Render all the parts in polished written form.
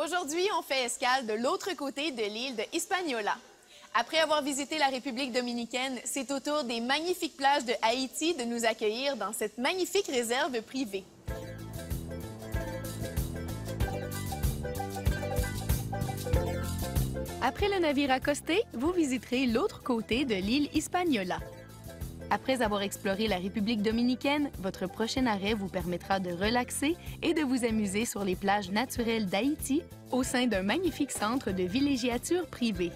Aujourd'hui, on fait escale de l'autre côté de l'île de Hispaniola. Après avoir visité la République dominicaine, c'est au tour des magnifiques plages de Haïti de nous accueillir dans cette magnifique réserve privée. Après le navire accosté, vous visiterez l'autre côté de l'île Hispaniola. Après avoir exploré la République dominicaine, votre prochain arrêt vous permettra de relaxer et de vous amuser sur les plages naturelles d'Haïti au sein d'un magnifique centre de villégiature privée.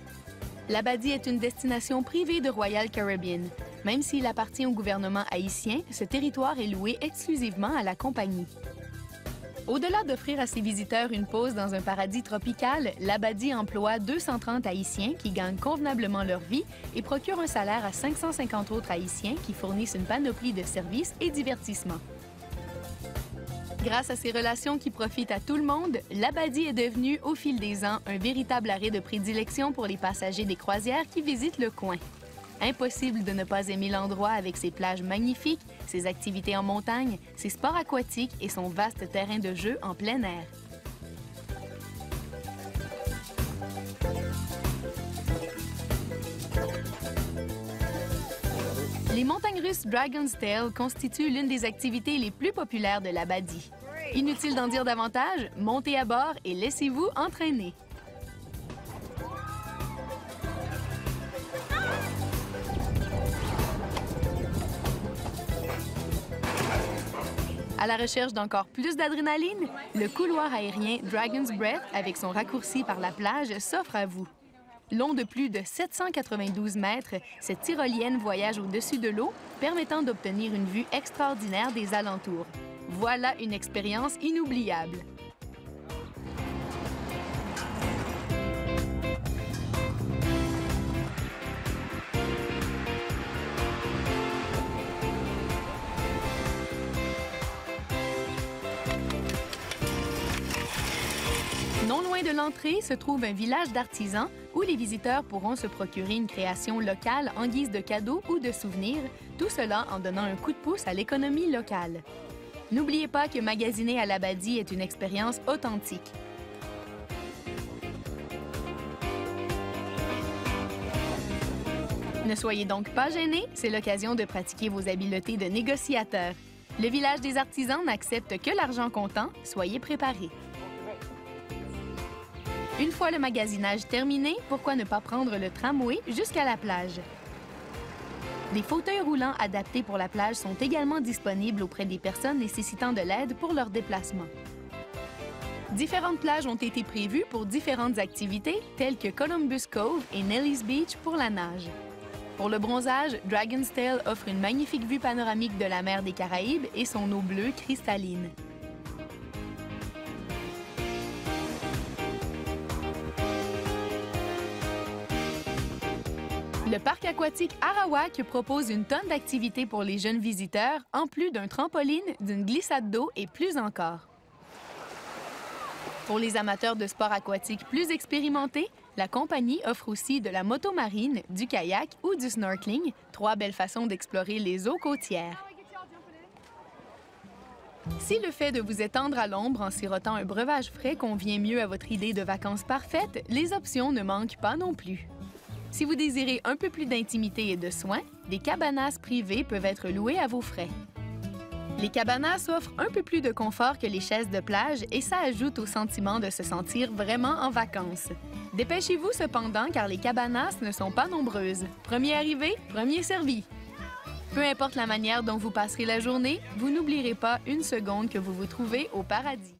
Labadie est une destination privée de Royal Caribbean. Même s'il appartient au gouvernement haïtien, ce territoire est loué exclusivement à la compagnie. Au-delà d'offrir à ses visiteurs une pause dans un paradis tropical, Labadie emploie 230 Haïtiens qui gagnent convenablement leur vie et procure un salaire à 550 autres Haïtiens qui fournissent une panoplie de services et divertissements. Grâce à ces relations qui profitent à tout le monde, Labadie est devenue, au fil des ans, un véritable arrêt de prédilection pour les passagers des croisières qui visitent le coin. Impossible de ne pas aimer l'endroit avec ses plages magnifiques, ses activités en montagne, ses sports aquatiques et son vaste terrain de jeu en plein air. Les montagnes russes Dragon's Tail constituent l'une des activités les plus populaires de Labadie. Inutile d'en dire davantage, montez à bord et laissez-vous entraîner. À la recherche d'encore plus d'adrénaline, le couloir aérien Dragon's Breath, avec son raccourci par la plage, s'offre à vous. Long de plus de 792 mètres, cette tyrolienne voyage au-dessus de l'eau, permettant d'obtenir une vue extraordinaire des alentours. Voilà une expérience inoubliable. Non loin de l'entrée se trouve un village d'artisans où les visiteurs pourront se procurer une création locale en guise de cadeau ou de souvenir, tout cela en donnant un coup de pouce à l'économie locale. N'oubliez pas que magasiner à Labadie est une expérience authentique. Ne soyez donc pas gênés, c'est l'occasion de pratiquer vos habiletés de négociateur. Le village des artisans n'accepte que l'argent comptant, soyez préparés. Une fois le magasinage terminé, pourquoi ne pas prendre le tramway jusqu'à la plage? Des fauteuils roulants adaptés pour la plage sont également disponibles auprès des personnes nécessitant de l'aide pour leur déplacement. Différentes plages ont été prévues pour différentes activités, telles que Columbus Cove et Nelly's Beach pour la nage. Pour le bronzage, Dragon's Tail offre une magnifique vue panoramique de la mer des Caraïbes et son eau bleue cristalline. Le parc aquatique Arawak propose une tonne d'activités pour les jeunes visiteurs, en plus d'un trampoline, d'une glissade d'eau et plus encore. Pour les amateurs de sports aquatiques plus expérimentés, la compagnie offre aussi de la motomarine, du kayak ou du snorkeling, trois belles façons d'explorer les eaux côtières. Si le fait de vous étendre à l'ombre en sirotant un breuvage frais convient mieux à votre idée de vacances parfaites, les options ne manquent pas non plus. Si vous désirez un peu plus d'intimité et de soins, des cabanas privées peuvent être louées à vos frais. Les cabanas offrent un peu plus de confort que les chaises de plage et ça ajoute au sentiment de se sentir vraiment en vacances. Dépêchez-vous cependant car les cabanas ne sont pas nombreuses. Premier arrivé, premier servi. Peu importe la manière dont vous passerez la journée, vous n'oublierez pas une seconde que vous vous trouvez au paradis.